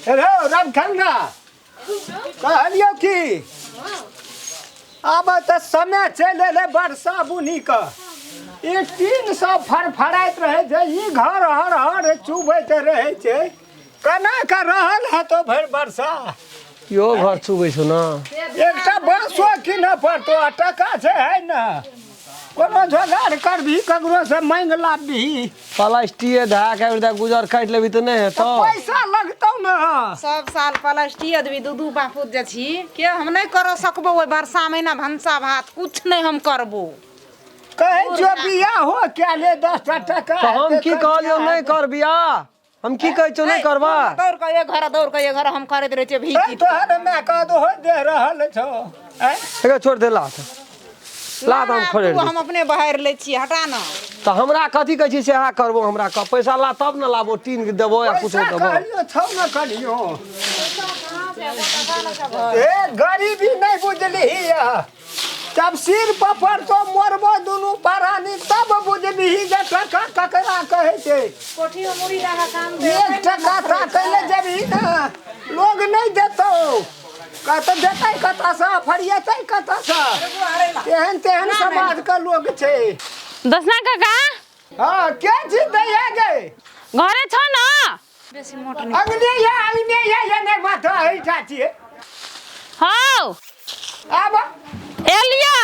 Hello रामखंडा कहलियो कि अब तो समय चले रे वर्षा बुनी का ई टीन सब फड़फड़ाइत रहे छै ई घर हर हर चुबैत रहे छै केना कर रहल है तो भर वर्षा यो घर चुबै छौ ना एकटा बरसो किने पड़तो टका छै है ना कोनो जोगाड़ करबी ककरो से मांग लाबी प्लास्टिक धा के गुजर काट लेबी तो नहीं है तो पैसा लगतौ ना सब साल प्लास्टिक देवी दू बापूत जे छी के हम नहीं कर सकबो ओइ वर्षा महीना भंसा भात कुछ नहीं हम करबो कहे जो बिया हो क्या ले 10 टका तो हम की कहलियो नहीं कर बियाह हम की कहै छौ नहीं करबा दौड़ के ये घर हम करैत रहे छी भी तोहर मैं कह दो हो दे रहल छौ एगो छोड़ दे लात हम खड़े हम अपने बाहर ले छी हटा ना तो हमरा कथी कहै छी सेहा करबो हमरा का पैसा ला तब न लाबो टीन के देबो या कुछो देबो कहलियो छौ न करियो ए गरीबी नहीं बुझली तब सिर पर तो मोरबो दुनु परानी तब बुझली जे टका ककरा कहै छै कोठी में मुड़ी लगा काम दे 1 टका ताकैले जेबी ना लोग नहीं देतौ कहते देतै कतऽ सँ फरिएतै कतऽ सँ तेहन समाज के लोग छै दसना काका हाँ क्या चीज दैया गे घरे छ न बेसी मोट नहीं अग्नि या नहीं माथा है चाची हौ अब एलिया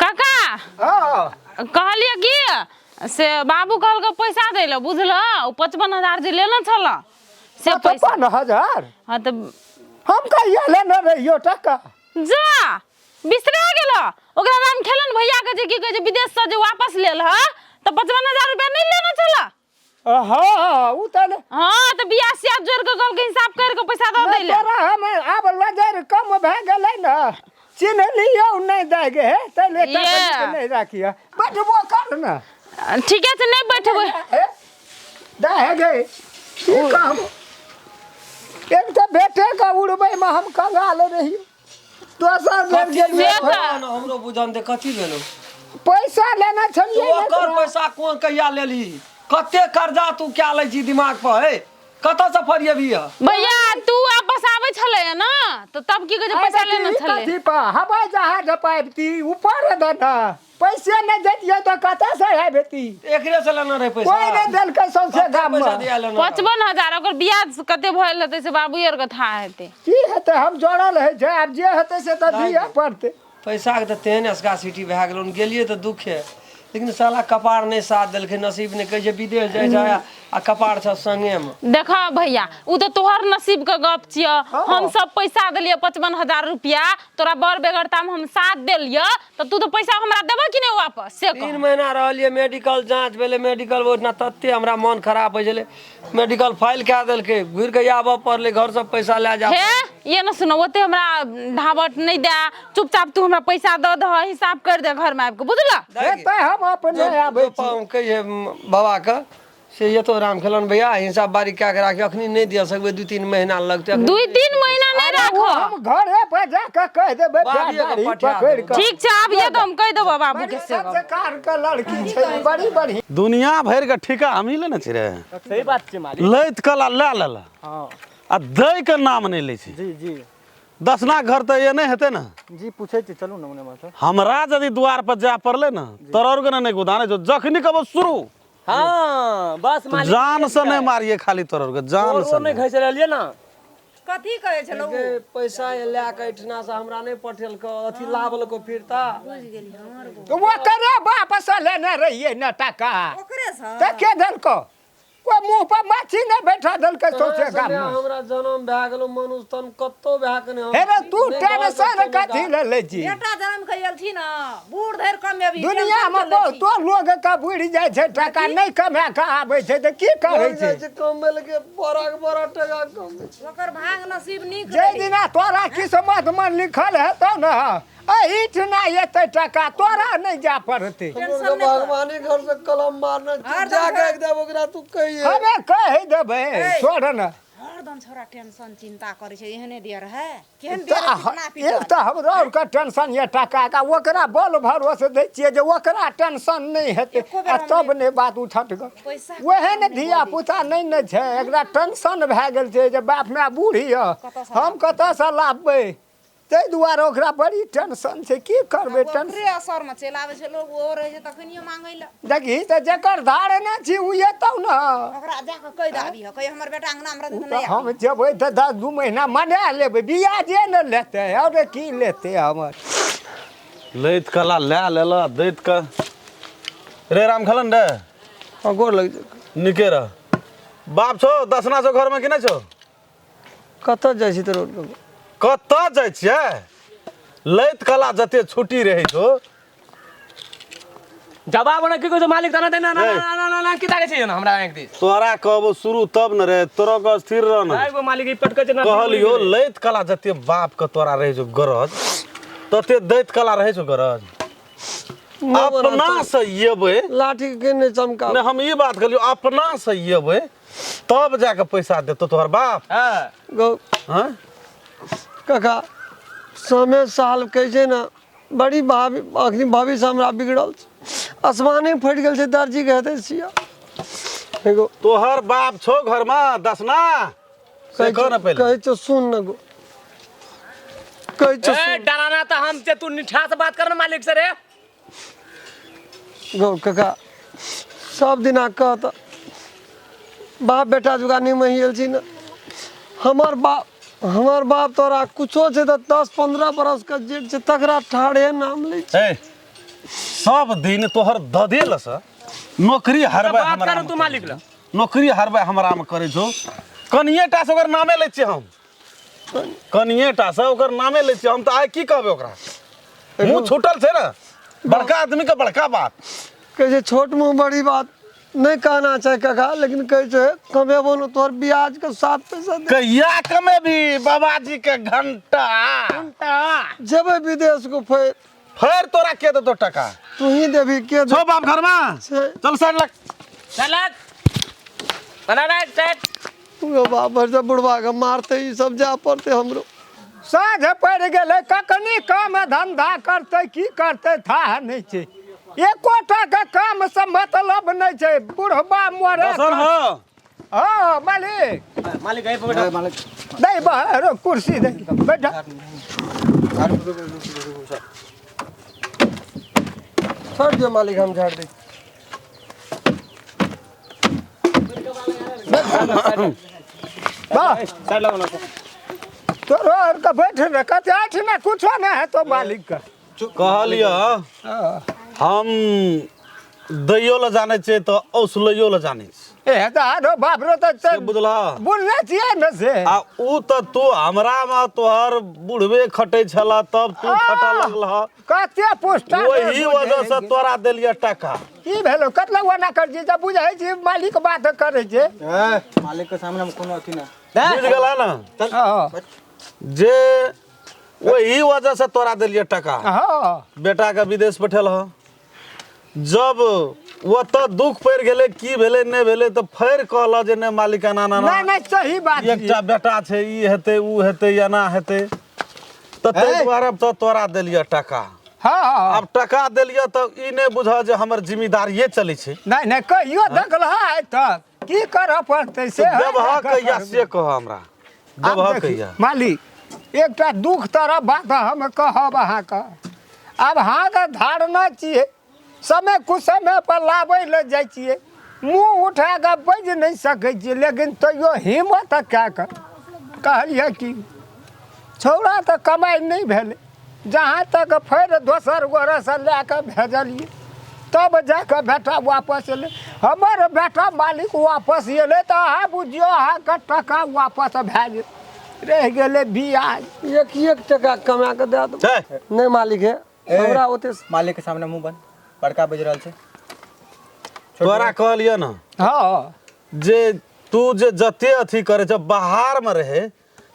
काका हाँ कहलिए कि से बाबू कहल के पैसा दै ल बुझल 55,000 जे लेना छल से पैसा 55,000 हां त हम कहिया लेने रहियो टका जा बिसरा गेल ओकरा नाम खेलन भैया के जे की कहे विदेश से जे वापस लेल ह त 55,000 रुपया नहीं लेना छल हाँ उ त हां त बियाह से जोड़ के कहल के हिसाब कर के पैसा दे दै ले तोरा हम अब लजर कम भ गेलै न चिन्ह लियो नहीं दे गे तले टका नहीं राखिया बैठबो कर न ठीक है से नहीं बैठबो दा है गे की कहब एक तो बेटे का उड़बै में हम कंगाल रहियो दोसर लेल गेलियो हमरो बुझन दे कथी लेलो पैसा लेना छलिए तू ओकर पैसा कोन कहिया लेली कते कर्जा तू क्या लै छी दिमाग पर हे कत से फरिएबी भैया तू वापस आवे छले ना तो तब की कहे पैसा लेना छले कथी पा हवाई जहाज पाइबती ऊपर देना पैसे नहीं देतिए तो कतऽ से आबेती एकरे से लेना रहे पैसा कोई नहीं देलकै सौंसे गाम में पैसा दिया लेना 55,000 ओकर ब्याज कते भइल हेतै से बाबू आर के था हेतै की हेतै हम जोड़ल है छै अब जे हेतै से त दिया पड़तै पैसा के त तेहन असगा सिटी भए गेल गेलिए त दुख है लेकिन साला कपार नहीं साथ देलकै नसीब ने कहे विदेश जाय जाय आ कपार छ संगे में देखा भैया उ तो तोहर नसीब के गप छिय हम सब पैसा देलिए 55,000 रुपया तोरा बर बेगरता में हम साथ देलिए तो तू तो पैसा हमरा देबे कि नहीं वापस से 3 महीना रहलिए मेडिकल जांच भेले मेडिकल ओतना तत्ते हमरा मन खराब हो गेले मेडिकल फाइल कए देलकै घुर के आबे पड़ले घर से पैसा ले जा हे ये न सुनो ओते हमरा ढाबट नहीं दे चुपचाप तू हमरा पैसा द द हिसाब कर दे घर में आब के बुझला हेतै हम अपने आबै छी कहिए बाबा का से ये तो राम खेलन भैया हिसाब बारी क्या के राखी अखनी नहीं दिया सकबे 2-3 महीना लगते 2-3 महीना नहीं राखो हम घरे पे जाके कह देबै गाड़ी पकड़ के ठीक छै आब ये तो हम कह देबो बाबू के से संस्कार के लड़की छै बड़ी बड़ी दुनिया भर के ठिका हम ही लेने छी रे सही बात छै मालिक लैत कला ले लेला हां आ दई के नाम नहीं लै छी जी जी दसना घर तो ये नहीं हेते ना जी पूछे छी चलू न ओने में हमरा यदि द्वार पर जा पड़ले ना तोर के नहीं गुदाने जो जखनी कब शुरू हां बस मालिक जान से नहीं मारिए खाली तोर के जान से नहीं घैस रहलिए ना कथी कहै छलो पैसा ले के इठना से हमरा नहीं पठेल के अथी लाभल को फिरता वो करे वापस लेने रहिए न टका ओकरे से त के देलको कोई मुंह पर माछी नहीं बैठा देलकै सोचे गाम में हमरा जन्म भए गेलो मनुष्य तन कत्तो भए के हे रे तू टेंशन कथी ले लै छी बेटा जन्म कइल छी ना बूढ़ धैर कमेबी दुनिया में बहुत लोग का बुढ़ जाय छै टका नहीं कमा के आबै छै त की कहै छै कमल के बड़ा टका कम ओकर भाग नसीब नीक जे दिना तोरा किस्मत में लिखल हेतौ न एहिठ ना एतै टका तोरा नहीं जा पड़तै भगवानी घर से कलम मारना जा के दे ओकरा तू कहिए हमें कह देबै छोड़ न एकदम छोरा टेंशन चिंता करे छै एहने देर है केहन देर कितना एक पीछे तो हमरा और टेंशन ये टका का ओकरा बल भरोसे दै छियै जे ओकरा टेंशन नहीं हेतै एको बेर आ तब ने बात उठत ग पैसा वहे ने धिया पुता नहीं ने छै एकरा टेंशन भए गेल छै जे बाप माय बूढ़ी है हम कतऽ से लाबबै ताहि दुआरे ओकरा बड़ी टेंशन छै की करबै टेंशन ओकरे असर में चलि आबै छै लोग ओ रहे छै तखनियो मांगै ल देखी तऽ जेकर धारना छी उ एतौ न ओकरा जाके कहि दाबी है कहि हमर बेटा अंगना में रहतै नहीं हम जेबै तऽ 10-2 महीना मना लेबै बियाजे न लेतै और की लेतै हमर लैत कला लै लेला दैत का रे राम खलन रे हाँ गोर लग निके रह बाप छो दसना छो घर में कि नहीं छो कतऽ जाइ छी तो रोड पर कतऽ जाइ छियै लैत कला जते छुट्टी रहै छो जवाब ना की कहै मालिक तना देना ना ना ना ना की ताके छै ना हमरा एक दिस तोरा कहबो शुरू तब न रे तोरा का स्थिर रह न आइ गो मालिक ई पटकै छै ना कहलियो लैत कला जते बाप के तोरा रहै छो गरज तते दैत कला रहै छो गरज अपना से येबै लाठी के ने चमका ने हम ई बात कहलियो अपना से येबै तब जाके पैसा देतो तोहर बाप हां गौ हैं काका समय साल कहै छै ना बड़ी भाभी अखनी भविष्य हमरा बिगड़ल छै आसमाने फट गेल छै दर्जी कहते सिया एगो तोहर बाप छो घर में दसना से कह न पहले कहै छो सुन न गो कहै छो ए डराना तो हम से तू निठा से बात करना मालिक से रे गौ काका सब दिना कहत बाप बेटा जुगानी में हिल छी न हमर बाप तोरा कुछो छै त 10-15 बरस के जेठ छै तकरा ठाड़े नाम लै छै ए सब दिन तोहर ददेल से नौकरी हरबे बात हमरा कर तू मालिक ल नौकरी हरबे हमरा में करे छो कनिएटा से ओकर नामे लै छियै हम कनिएटा से ओकर नामे लै छियै हम त आइ की कहबे ओकरा मुंह छूटल छै ना बड़का आदमी का बड़का बात कहै छै छोट मुंह बड़ी बात नहीं कहना चाहिए काका लेकिन कहै छै कमेबो न तोहर ब्याज के 7 पैसा दे कहिया कमे भी बाबाजी के घंटा जेबै विदेश को फिर तोरा के देतो टका तू ही देबी के छो बाप घर में छै चल साइड लग चलक बनाना सेट ओ बाप भर से बुढ़वा के मारते ई सब जा पड़ते हमरो साँझ पड़ि गेलै कखनी काम धंधा करतै की करतै था नहीं छै एकोटा के काम से मतलब नहीं छै बुढ़बा मोरे दसन हो हाँ मालिक मालिक गए पकड़ मालिक दे बाहर कुर्सी दे बैठा छोड़ दियो मालिक हम झाड़ दे वाह साइड लगाना तो और का बैठ रे कते आठ ना कुछो ना है तो मालिक का कहलियो हम दैयो ल जाने छे तो औसलैयो ल जाने छे ए दादो बाप रो तो से बुझला बोलने छिए न से आ उ त तू हमरा में तोहर बुढ़वे खटै छला तब तू खटा लगल कते पुष्टा वही वजह से तोरा देलिया टका की भेलो कतला वना कर जी जब बुझाई छी मालिक बात करे छे मालिक के सामने में कोनो अथी ना बुझ गेला ना हां जे वही वजह से तोरा देलिया टका हां बेटा के विदेश पठेल ह जब वो तो दुख पड़ गेले की भेले नहीं भेले तो फिर कहला जे ने मालिकाना ना नहीं नहीं सही बात एकटा बेटा छे ई हेते उ हेते या ना हेते तो ते द्वारा तो तोरा देलिया टका हां अब टका देलिया तो ई नहीं बुझा जे हमर जिम्मेदारी ये चली छे नहीं नहीं कहियो देखला है तक की कर पड़ते से देबह कहिया से कह हमरा देबह कहिया मालिक एकटा दुख तरह बात हम कहब अहाँ का अब हाँ का धारणा चाहिए समय कुछ समय पर लाबै ले जाइ छिए मुंह उठा के बज नहीं सकै छिए लेकिन तैयो हिम्मत क्या कर कहलिए कि छौड़ा तो कमाई नहीं भेले जहाँ तक फिर दोसर गोरे से लेके भेजलिए तब जाके बेटा वापस एले हमर बेटा मालिक वापस एले तो अहाँ बुझियो अहाँ के टका वापस भए गेल रह गेले बियाज एक टका कमा के दे दो नहीं मालिक है हमरा ओते मालिक के सामने मुंह बंद बड़का बज रहल छै तोरा कहलियो ना हाँ जे तू जे जते अथी करे छ बाहर में रहे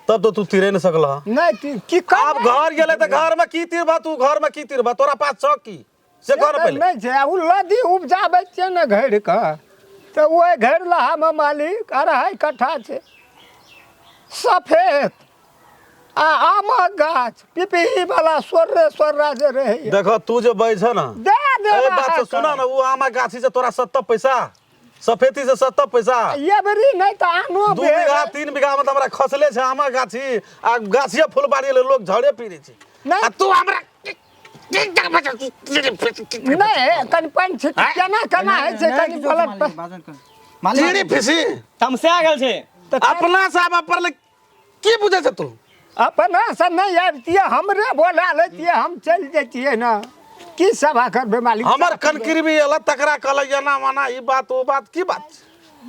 तब तो तू तीरे न सकल नहीं की अब घर गेले त घर में की तीरबा तू घर में की तीरबा तोरा पास छ की से कर पहले नहीं छै उ लदी उपजाबै छै न घर का तो वो घर लहा में मालिक 2.5 कट्ठा छै सफेद आ आमक गाछ पिपही वाला सोर्रा जे रहे देखो तू जो बैठ ना दे दे ए बात से सुना ना वो आमा गाछी से तोरा 70 पैसा सफेदी से 70 पैसा ये बरी नहीं तो आनो 2 बीघा 3 बीघा में तो हमरा खसले छे आमा गाछी आ गाछिया फुलबाड़ी ले लोग झड़े पीरे छे नहीं। आ तू हमरा नहीं कन पंच केना केना है से कनी पलट पर चिड़ी फिसी तमसे आ गेल छै अपना साहब पर ले की बुझे छे तू अपना से नहीं आबतिए हमरे बोला लेतिए हम चल जतिए ना की सभा करबे मालिक हमर कनकिर भी अल तकरा कहल ना माना ई बात वो बात की बात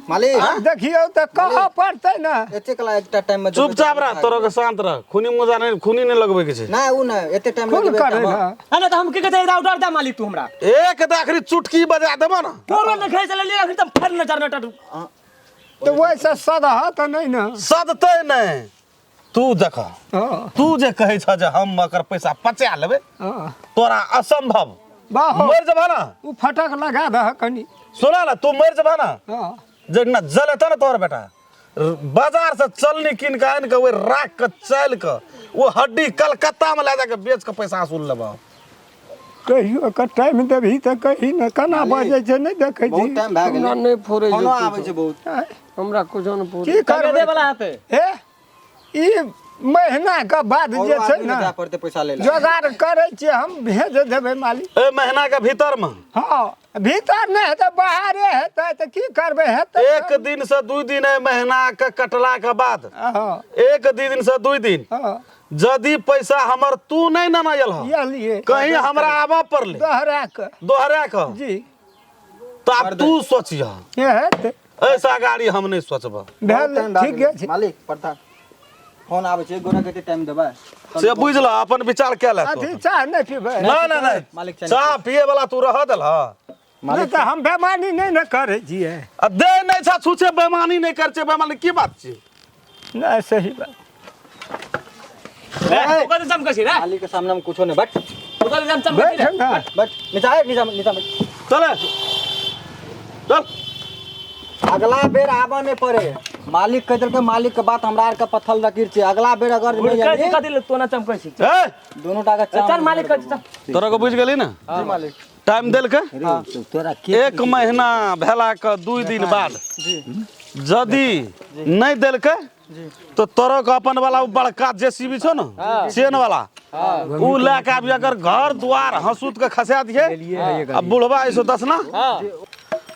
मालिक अब देखियो तो कह पड़ते ना एते कला एकटा टाइम में चुपचाप रह तोरा के शांत रह खूनी मुजा नहीं खूनी नहीं लगबे के छे ना ऊ ना एते टाइम खून लगे करे ना अरे तो हम की कहते राउटर दा मालिक तू हमरा एक तो आखिरी चुटकी बजा देबो ना तोरो न खाइ चले आखिर त फर न चरना टट तो वैसे सदा तो नहीं ना सदते नहीं तू देख हाँ, तू जे कहे छ जे हम अकर पैसा पचा लेबे हाँ। तोरा असंभव बाह मर जबा ना उ फटक लगा दह कनी सुना ना तू मर जबा ना हाँ जे ना जलता ना तोर बेटा बाजार से चलनी किन के आन के वो राख के चल के वो हड्डी कलकत्ता में ले जाके बेच के पैसा वसूल लेबा कहियो का टाइम देबही त कही न कना बजे छै नहीं देखे बहुत छी टाइम भए हमरा गेलै नहीं फोड़े फोनो आबै छै बहुत हमरा कुछ न फोड़े की कर दे करबे वाला हाथे हे ई महीना के बाद जे छै ना जा पड़ते पैसा ले ले जोगाड़ करे छी हम भेज देबे मालिक ए महीना के भीतर में हाँ भीतर नहीं है तो बाहरे हेतै तो की करबे हेतै एक दिन से 2 दिन है महीना के कटला के बाद हाँ एक दिन से 2 दिन हाँ यदि पैसा हमर तू नहीं ना नयल हो ये लिए कहीं हमरा आवा पड़ले दोहरा के दोहरा के जी तो अब तू सोचिया ये हेतै ऐसा गाड़ी हम नहीं सोचब भेल ठीक है मालिक प्रधान फोन आबै छै गोरा कते टाइम देबै से बुझ ल अपन विचार क्या ले अथी चाह नहीं पीबे नहीं नहीं नहीं मालिक चाह पिए वाला तू रह दल नहीं तो हम बेमानी नहीं न करे छियै दे नहीं छा छूछे बेमानी नहीं कर छे बेमानी की बात छे नहीं सही बात ओकर जम कसी रे मालिक के सामने में कुछो नहीं बैठ ओकर जम चम बैठ ना बैठ नीचा बैठ चले चल अगला बेर आबा नहीं पड़े मालिक कह देलकै मालिक के बात हमरा आर के पत्थल लकीर छै अगला बेर अगर नहीं मुर्गा आबी कथि तो ना चमकै छी ए दोनों टाका चल मालिक कथि चल तोरा को बुझ गेली ना जी मालिक टाइम देल के तोरा एक महीना भेला के 2 दिन बाद यदि नहीं देल के तो तोरा के अपन वाला उ बड़का जेसीबी छो ना चेन वाला उ ले के आबी अगर घर द्वार हंसूत के खसा दिए अब बुढ़वा 110 ना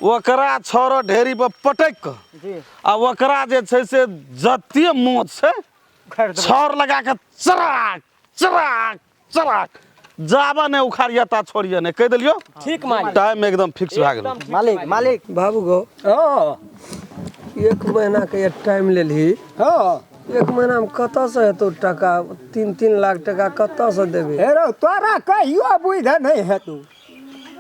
ओकरा छोरो ढेरी पर पटक के आ ओकरा जे छै से जतिए मोच छै छौर लगा के चराक चराक चराक जाबा ने उखाड़ियता छोड़िए ने कह दिलियो ठीक मालिक टाइम एकदम फिक्स भए गेल मालिक बाबू गो हाँ 1 महीना के ये टाइम लेलही हाँ 1 महीना में कत से हेतौ टका 3 लाख टका कत से देबे हेरो तोरा कहियो बुझ नहीं है तू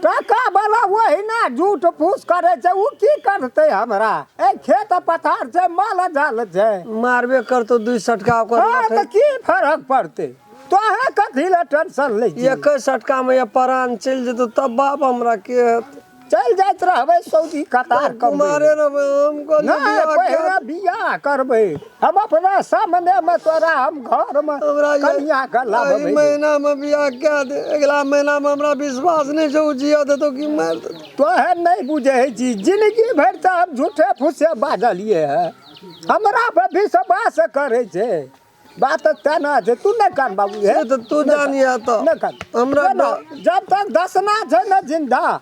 टका वाला वही ना झूठ फूस करे छै उ की करते हमरा ए खेत पथार छै माल जाल छै मारबे करतो 2 सटका ओकर हाँ तो की फर्क पड़ते तोहे कथी ले टेंशन ले छी 1 सटका में ये प्राण चल जेतो तब बाप हमरा के हेत चल जाइत रहबै सऊदी कतार कुमारे न हमको नहीं पहले बियाह करबै हम अपना सामने में तोरा हम घर में कन्या का ई लाबबै महीना में बियाह क्या दे अगला महीना में हमरा विश्वास नहीं छौ जिया देतो कि मार देतो तोहे नहीं बुझे छी जिंदगी भर तो हम झूठे फूसे बाजलिए है हमरा पे विश्वास करे छै बात तेना छै तू नहीं कान बाबू ये तो तू जानिया तो नहीं कान हमरा जब तक दसना छै न जिंदा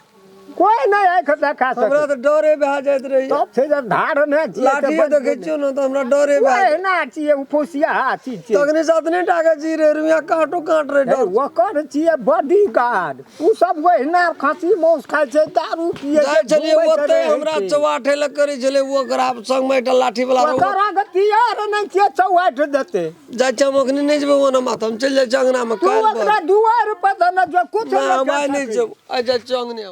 कोई नहीं आँख देखा हमरा सके तो डरे भए जाइत रही तब छै जब धार में लाठी देखे छियो न तो हमरा डरे भए ना छिए उफुसिया चीज छै तखनी साथने टाका जी रे रुया काटो काट रे डर ओकर छिए बॉडी गार्ड उ सब ओहिना खसी मौस खाइ छै दारू पिए जाय छलिए ओते हमरा चौवाठे ल करै छले वो करा संग में एकटा लाठी वाला ओकरा गतियार नहीं छिए चौवाठ देते जाय चमकनी नहीं जेबे ओना माथा हम चल जाय अंगना में तू काल ओकरा दुआर पर न जो कुछ ना हम नहीं जेब आ जाय चंगने